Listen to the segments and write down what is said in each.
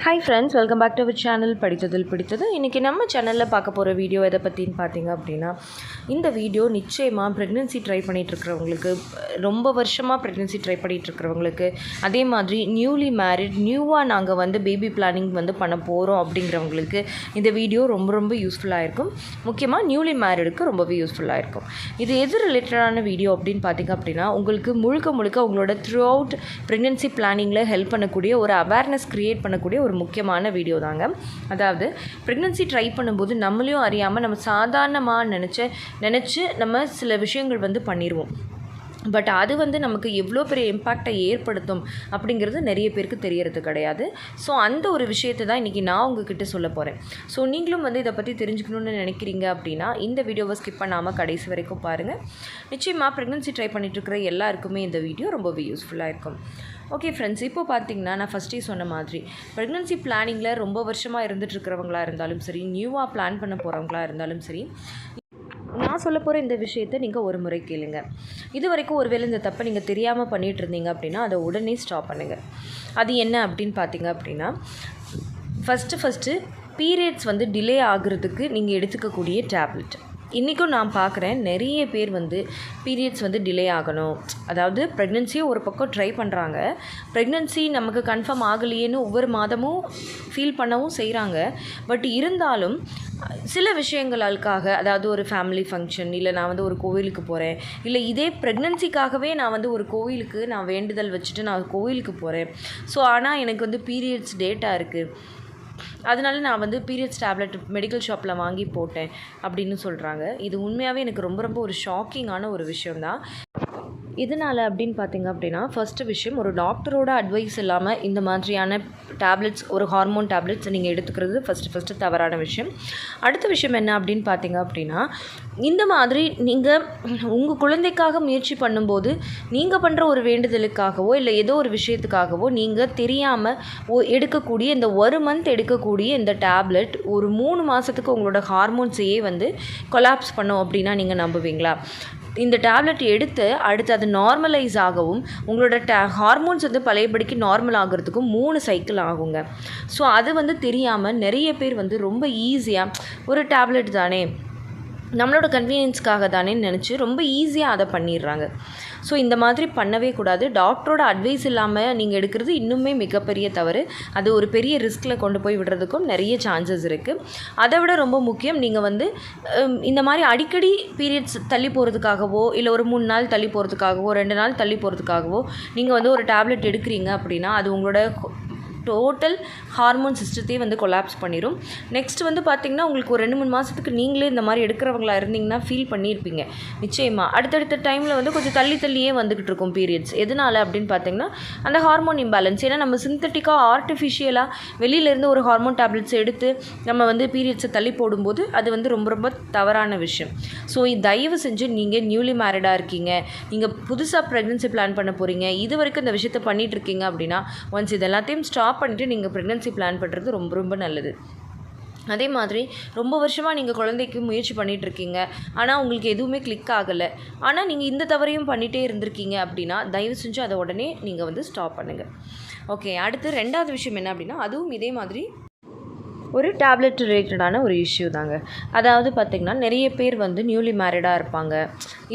Hi friends, welcome back to our channel படித்ததில் பிடித்தது. இன்றைக்கி நம்ம சேனலில் பார்க்க போகிற வீடியோ எதை பற்றின்னு பார்த்தீங்க அப்படின்னா, இந்த வீடியோ நிச்சயமாக ப்ரெக்னென்சி ட்ரை பண்ணிகிட்ருக்கிறவங்களுக்கு, ரொம்ப வருஷமாக ப்ரெக்னென்சி ட்ரை பண்ணிகிட்ருக்கிறவங்களுக்கு, அதே மாதிரி நியூலி மேரிட், நியூவாக நாங்கள் பேபி பிளானிங் பண்ண போகிறோம் அப்படிங்கிறவங்களுக்கு இந்த வீடியோ ரொம்ப ரொம்ப யூஸ்ஃபுல்லாக இருக்கும். முக்கியமாக நியூலி மேரிடுக்கு ரொம்பவே யூஸ்ஃபுல்லாக இருக்கும். இது எது ரிலேட்டடான வீடியோ அப்படின்னு பார்த்திங்க அப்படின்னா, உங்களுக்கு முழுக்க முழுக்க உங்களோட த்ரூ அவுட் ப்ரெக்னென்சி பிளானிங்கில் ஹெல்ப் பண்ணக்கூடிய ஒரு அவேர்னஸ் க்ரியேட் பண்ணக்கூடிய ஒரு முக்கியமான வீடியோ தாங்க. அதாவது ப்ரெக்னென்சி ட்ரை பண்ணும்போது நம்மளையும் அறியாமல் நம்ம சாதாரணமாக நினச்சி நம்ம சில விஷயங்கள் பண்ணிடுவோம். பட் அது நமக்கு எவ்வளோ பெரிய இம்பேக்டை ஏற்படுத்தும் அப்படிங்கிறது நிறைய பேருக்கு தெரியறது கிடையாது. ஸோ அந்த ஒரு விஷயத்தை தான் இன்றைக்கி நான் உங்ககிட்ட சொல்ல போகிறேன். ஸோ நீங்களும் இதை பற்றி தெரிஞ்சுக்கணுன்னு நினைக்கிறீங்க அப்படின்னா இந்த வீடியோவை ஸ்கிப் பண்ணாமல் கடைசி வரைக்கும் பாருங்கள். நிச்சயமாக ப்ரெக்னென்சி ட்ரை பண்ணிகிட்ருக்கிற எல்லாருக்குமே இந்த வீடியோ ரொம்பவே யூஸ்ஃபுல்லாக இருக்கும். ஓகே ஃப்ரெண்ட்ஸ், இப்போ பார்த்தீங்கன்னா நான் ஃபஸ்ட்டே சொன்ன மாதிரி ப்ரெக்னென்சி பிளானிங்கில் ரொம்ப வருஷமாக இருந்துகிட்ருக்கிறவங்களா இருந்தாலும் சரி, நியூவாக பிளான் பண்ண போகிறவங்களா இருந்தாலும் சரி, நான் சொல்ல போகிற இந்த விஷயத்தை நீங்கள் ஒரு முறை கேளுங்க. இது வரைக்கும் ஒருவேளை இந்த தப்பை நீங்கள் தெரியாமல் பண்ணிகிட்டு இருந்தீங்க அப்படின்னா அதை உடனே ஸ்டாப் பண்ணுங்கள். அது என்ன அப்படின்னு பார்த்தீங்க அப்படின்னா, ஃபஸ்ட்டு பீரியட்ஸ் டிலே ஆகுறதுக்கு நீங்கள் எடுத்துக்கக்கூடிய டேப்லெட். இன்றைக்கும் நான் பார்க்குறேன் நிறைய பேர் பீரியட்ஸ் டிலே ஆகணும், அதாவது ப்ரெக்னென்சியை ஒரு பக்கம் ட்ரை பண்ணுறாங்க, ப்ரெக்னென்சி நமக்கு கன்ஃபார்ம் ஆகலையேன்னு ஒவ்வொரு மாதமும் ஃபீல் பண்ணவும் செய்கிறாங்க. பட் இருந்தாலும் சில விஷயங்களுக்காக, அதாவது ஒரு ஃபேமிலி ஃபங்க்ஷன், இல்லை நான் ஒரு கோவிலுக்கு போகிறேன், இல்லை இதே ப்ரெக்னென்சிக்காகவே நான் ஒரு கோவிலுக்கு நான் வேண்டுதல் வச்சுட்டு நான் கோவிலுக்கு போகிறேன். ஸோ ஆனால் எனக்கு பீரியட்ஸ் டேட்டாக இருக்குது, அதனால நான் பீரியட்ஸ் டேப்லெட் மெடிக்கல் ஷாப்பில் வாங்கி போட்டேன் அப்படின்னு சொல்கிறாங்க. இது உண்மையாகவே எனக்கு ரொம்ப ரொம்ப ஒரு ஷாக்கிங்கான ஒரு விஷயம்தான். இதனால் அப்படின்னு பார்த்தீங்க அப்படின்னா, ஃபஸ்ட்டு விஷயம், ஒரு டாக்டரோட அட்வைஸ் இல்லாமல் இந்த மாதிரியான டேப்லெட்ஸ், ஒரு ஹார்மோன் டேப்லெட்ஸ் நீங்கள் எடுத்துக்கிறது ஃபஸ்ட்டு தவறான விஷயம். அடுத்த விஷயம் என்ன அப்படின்னு பார்த்தீங்க அப்படின்னா, இந்த மாதிரி நீங்கள் உங்கள் குழந்தைக்காக முயற்சி பண்ணும்போது நீங்கள் பண்ணுற ஒரு வேண்டுதலுக்காகவோ இல்லை ஏதோ ஒரு விஷயத்துக்காகவோ நீங்கள் தெரியாமல் எடுக்கக்கூடிய இந்த 1 மந்த் எடுக்கக்கூடிய இந்த டேப்லெட் ஒரு 3 மாதத்துக்கு உங்களோட ஹார்மோன்ஸையே கொலாப்ஸ் பண்ணோம் அப்படின்னா நீங்கள் நம்புவீங்களா? இந்த டேப்லெட் எடுத்து அடுத்து அது நார்மலைஸ் ஆகவும் உங்களோட ஹார்மோன்ஸ் பழையபடிக்கு நார்மல் ஆகிறதுக்கும் 3 சைக்கிள் ஆகுங்க. ஸோ அது தெரியாமல் நிறைய பேர் ரொம்ப ஈஸியாக ஒரு டேப்லெட் தானே, நம்மளோட கன்வீனியன்ஸ்க்காக தானே நினச்சி ரொம்ப ஈஸியாக அதை பண்ணிடுறாங்க. ஸோ இந்த மாதிரி பண்ணவே கூடாது. டாக்டரோட அட்வைஸ் இல்லாமல் நீங்கள் எடுக்கிறது இன்னுமே மிகப்பெரிய தவறு. அது ஒரு பெரிய ரிஸ்கில் கொண்டு போய் விடுறதுக்கும் நிறைய சான்சஸ் இருக்குது. அதை விட ரொம்ப முக்கியம், நீங்கள் இந்த மாதிரி அடிக்கடி பீரியட்ஸ் தள்ளி போகிறதுக்காகவோ இல்லை ஒரு 3 நாள் தள்ளி போகிறதுக்காகவோ 2 நாள் தள்ளி போகிறதுக்காகவோ நீங்கள் ஒரு டேப்லெட் எடுக்கிறீங்க அப்படின்னா அது உங்களோட டோட்டல் ஹார்மோன் சிஸ்டத்தையே கொலாப்ஸ் பண்ணிடும். நெக்ஸ்ட் பார்த்திங்கன்னா உங்களுக்கு ஒரு 2-3 மாதத்துக்கு நீங்களே இந்த மாதிரி எடுக்கிறவங்களா இருந்தீங்கன்னா ஃபீல் பண்ணியிருப்பீங்க. நிச்சயமாக அடுத்தடுத்த டைமில் கொஞ்சம் தள்ளியே வந்துக்கிட்டு இருக்கும் பீரியட்ஸ். எதனால் அப்படின்னு பார்த்தீங்கன்னா அந்த ஹார்மோன் இம்பேலன்ஸ். ஏன்னா நம்ம சிந்தட்டிக்காக ஆர்டிஃபிஷியலாக வெளியிலேருந்து ஒரு ஹார்மோன் டேப்லெட்ஸ் எடுத்து நம்ம பீரியட்ஸை தள்ளி போடும்போது அது ரொம்ப ரொம்ப தவறான விஷயம். ஸோ தயவு செஞ்சு நீங்கள் நியூலி மேரிடாக இருக்கீங்க, நீங்கள் புதுசாக ப்ரெக்னென்சி பிளான் பண்ண போகிறீங்க, இது வரைக்கும் இந்த விஷயத்தை பண்ணிகிட்டு இருக்கீங்க அப்படின்னா ஒன்ஸ் இது எல்லாத்தையும் ஸ்டாப் பண்ணிவிட்டு நீங்கள் ப்ரெக்னென்சி பிளான் பண்ணுறது ரொம்ப ரொம்ப நல்லது. அதே மாதிரி ரொம்ப வருஷமாக நீங்கள் குழந்தைக்கு முயற்சி பண்ணிகிட்ருக்கீங்க, ஆனால் உங்களுக்கு எதுவுமே கிளிக் ஆகலை, ஆனால் நீங்கள் இந்த தவறையும் பண்ணிகிட்டே இருந்திருக்கீங்க அப்படின்னா தயவு செஞ்சு அதை உடனே நீங்கள் ஸ்டாப் பண்ணுங்கள். ஓகே, அடுத்து 2வது விஷயம் என்ன அப்படின்னா, அதுவும் இதே மாதிரி ஒரு டேப்லெட் ரிலேட்டடான ஒரு இஷ்யூ தாங்க. அதாவது பார்த்திங்கன்னா நிறைய பேர் நியூலி மேரிடாக இருப்பாங்க.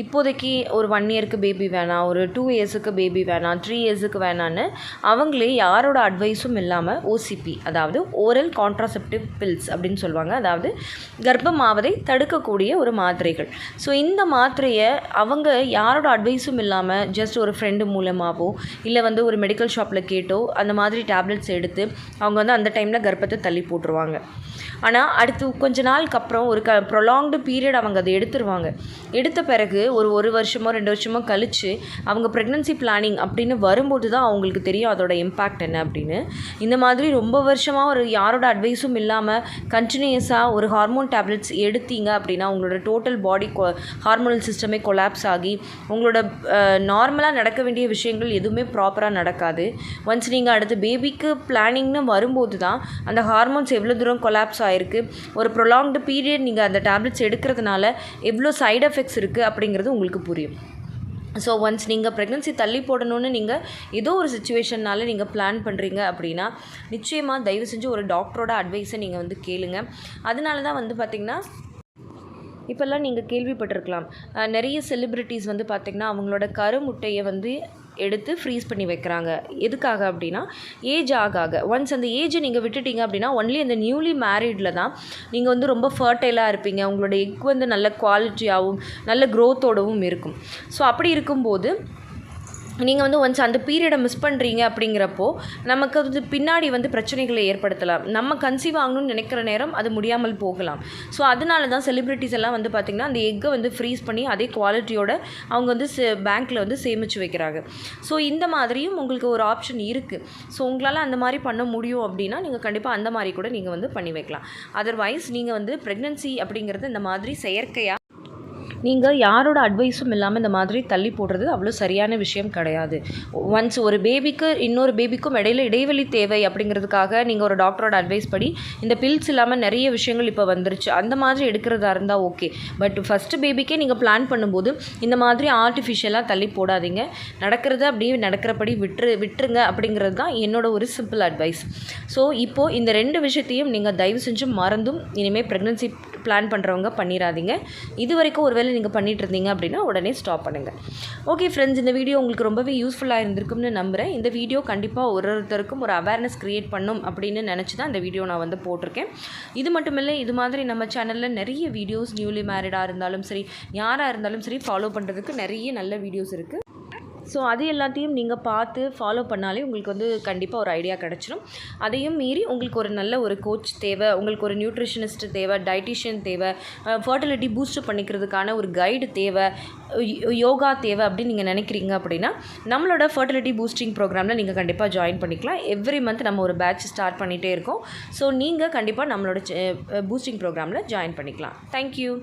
இப்போதைக்கு ஒரு 1 இயருக்கு பேபி வேணாம், ஒரு 2 இயர்ஸுக்கு பேபி வேணாம், 3 இயர்ஸுக்கு வேணான்னு அவங்களே யாரோட அட்வைஸும் இல்லாமல் ஓசிபி, அதாவது ஓரல் கான்ட்ராசெப்டிவ் பில்ஸ் அப்படின்னு சொல்லுவாங்க, அதாவது கர்ப்பமாவதை தடுக்கக்கூடிய ஒரு மாத்திரைகள். ஸோ இந்த மாத்திரையை அவங்க யாரோட அட்வைஸும் இல்லாமல் ஜஸ்ட் ஒரு ஃப்ரெண்டு மூலமாகவோ இல்லை ஒரு மெடிக்கல் ஷாப்பில் கேட்டோ அந்த மாதிரி டேப்லெட்ஸ் எடுத்து அவங்க அந்த டைமில் கர்ப்பத்தை தள்ளி போட்டுருவாங்க. ஆனால் அடுத்து கொஞ்ச நாளுக்கு அப்புறம் ஒரு ப்ரொலாங்டு பீரியட் அவங்க அதை எடுத்துருவாங்க. எடுத்த பிறகு ஒரு வருஷமோ 2 வருஷமோ கழித்து அவங்க ப்ரெக்னென்சி பிளானிங் அப்படின்னு வரும்போது தான் அவங்களுக்கு தெரியும் அதோட இம்பேக்ட் என்ன அப்படின்னு. இந்த மாதிரி ரொம்ப வருஷமாக ஒரு யாரோட அட்வைஸும் இல்லாமல் கண்டினியூஸாக ஒரு ஹார்மோன் டேப்லெட்ஸ் எடுத்தீங்க அப்படின்னா உங்களோட டோட்டல் பாடி ஹார்மோனல் சிஸ்டமே கொலாப்ஸ் ஆகி உங்களோட நார்மலாக நடக்க வேண்டிய விஷயங்கள் எதுவுமே ப்ராப்பராக நடக்காது. ஒன்ஸ் நீங்கள் அடுத்து பேபிக்கு பிளானிங்னு வரும்போது தான் அந்த ஹார்மோன்ஸ் எவ்வளோ தூரம் கொலாப்ஸ் ஆகிருக்கு, ஒரு ப்ரொலாங்டு பீரியட் நீங்கள் அந்த டேப்லெட்ஸ் எடுக்கிறதுனால எவ்வளோ சைடு எஃபெக்ட்ஸ் இருக்குது அப்படிங்கிறது உங்களுக்கு புரியும். ஸோ ஒன்ஸ் நீங்கள் ப்ரெக்னென்சி தள்ளி போடணும்னு நீங்கள் ஏதோ ஒரு சுச்சுவேஷனால் நீங்கள் பிளான் பண்ணுறீங்க அப்படின்னா நிச்சயமாக தயவு செஞ்சு ஒரு டாக்டரோட அட்வைஸை நீங்கள் வந்து கேளுங்க. அதனால தான் வந்து பார்த்திங்கன்னா இப்போல்லாம் நீங்கள் கேள்விப்பட்டிருக்கலாம், நிறைய செலிப்ரிட்டிஸ் வந்து பார்த்திங்கன்னா அவங்களோட கருமுட்டையை வந்து எடுத்து ஃப்ரீஸ் பண்ணி வைக்கிறாங்க. எதுக்காக அப்படின்னா ஏஜ் ஆக ஒன்ஸ் அந்த ஏஜை நீங்கள் விட்டுட்டீங்க அப்படின்னா ஒன்லி அந்த நியூலி மேரிடில் தான் நீங்கள் வந்து ரொம்ப ஃபர்டைலாக இருப்பீங்க. உங்களோட எக் வந்து நல்ல குவாலிட்டியாகவும் நல்ல க்ரோத்தோடவும் இருக்கும். ஸோ அப்படி இருக்கும்போது நீங்கள் வந்து ஒன்ஸ் அந்த பீரியடை மிஸ் பண்ணுறீங்க அப்படிங்கிறப்போ நமக்கு அது பின்னாடி வந்து பிரச்சனைகளை ஏற்படுத்தலாம். நம்ம கன்சீவ் ஆகணும்னு நினைக்கிற நேரம் அது முடியாமல் போகலாம். ஸோ அதனால தான் செலிப்ரிட்டிஸ் எல்லாம் வந்து பார்த்திங்கன்னா அந்த எக்கை வந்து ஃப்ரீஸ் பண்ணி அதே குவாலிட்டியோட அவங்க வந்து பேங்க்கில் வந்து சேமித்து வைக்கிறாங்க. ஸோ இந்த மாதிரியும் உங்களுக்கு ஒரு ஆப்ஷன் இருக்குது. ஸோ உங்களால் அந்த மாதிரி பண்ண முடியும் அப்படின்னா நீங்கள் கண்டிப்பாக அந்த மாதிரி கூட நீங்கள் வந்து பண்ணி வைக்கலாம். அதர்வைஸ் நீங்கள் வந்து ப்ரெக்னென்சி அப்படிங்கிறது இந்த மாதிரி செயற்கையாக நீங்கள் யாரோட அட்வைஸும் இல்லாமல் இந்த மாதிரி தள்ளி போடுறது அவ்வளோ சரியான விஷயம் கிடையாது. ஒன்ஸ் ஒரு பேபிக்கு இன்னொரு பேபிக்கும் இடைவெளி தேவை அப்படிங்கிறதுக்காக நீங்கள் ஒரு டாக்டரோட அட்வைஸ் படி இந்த பில்ஸ் இல்லாமல் நிறைய விஷயங்கள் இப்போ வந்துருச்சு, அந்த மாதிரி எடுக்கிறதா இருந்தால் ஓகே. பட் ஃபஸ்ட்டு பேபிக்கே நீங்கள் பிளான் பண்ணும்போது இந்த மாதிரி ஆர்டிஃபிஷியலாக தள்ளி போடாதீங்க. நடக்கிறது அப்படியே நடக்கிறபடி விட்டுருங்க அப்படிங்கிறது தான் என்னோட ஒரு சிம்பிள் அட்வைஸ். ஸோ இப்போது இந்த 2 விஷயத்தையும் நீங்கள் தயவு செஞ்சு மறந்தும் இனிமேல் ப்ரெக்னென்சி பிளான் பண்ணுறவங்க பண்ணிடாதீங்க. இது வரைக்கும் ஒருவேளை நீங்கள் பண்ணிட்டு இருந்தீங்க அப்படின்னா உடனே ஸ்டாப் பண்ணுங்கள். ஓகே ஃப்ரெண்ட்ஸ், இந்த வீடியோ உங்களுக்கு ரொம்பவே யூஸ்ஃபுல்லாக இருந்திருக்கும்னு நம்புகிறேன். இந்த வீடியோ கண்டிப்பாக ஒருத்தருக்கும் ஒரு அவேர்னஸ் க்ரியேட் பண்ணும் அப்படின்னு நினச்சி தான் இந்த வீடியோ நான் வந்து போட்டிருக்கேன். இது மட்டும் இல்லை, இது மாதிரி நம்ம சேனலில் நிறைய வீடியோஸ் நியூலி மேரிடாக இருந்தாலும் சரி, யாராக இருந்தாலும் சரி, ஃபாலோ பண்ணுறதுக்கு நிறைய நல்ல வீடியோஸ் இருக்குது. ஸோ அது எல்லாத்தையும் நீங்கள் பார்த்து ஃபாலோ பண்ணாலே உங்களுக்கு வந்து கண்டிப்பாக ஒரு ஐடியா கிடச்சிடும். அதையும் மீறி உங்களுக்கு ஒரு நல்ல ஒரு கோச் தேவை, உங்களுக்கு ஒரு நியூட்ரிஷனிஸ்ட் தேவை, டயட்டிஷியன் தேவை, ஃபர்டிலிட்டி பூஸ்ட் பண்ணிக்கிறதுக்கான ஒரு கைடு தேவை, யோகா தேவை அப்படின்னு நீங்கள் நினைக்கிறீங்க அப்படின்னா நம்மளோட ஃபர்டிலிட்டி பூஸ்டிங் ப்ரோக்ராமில் நீங்கள் கண்டிப்பாக ஜாயின் பண்ணிக்கலாம். எவ்ரி மந்த் நம்ம ஒரு பேட்ச் ஸ்டார்ட் பண்ணிகிட்டே இருக்கோம். ஸோ நீங்கள் கண்டிப்பாக நம்மளோட பூஸ்டிங் ப்ரோக்ராமில் ஜாயின் பண்ணிக்கலாம். தேங்க்யூ.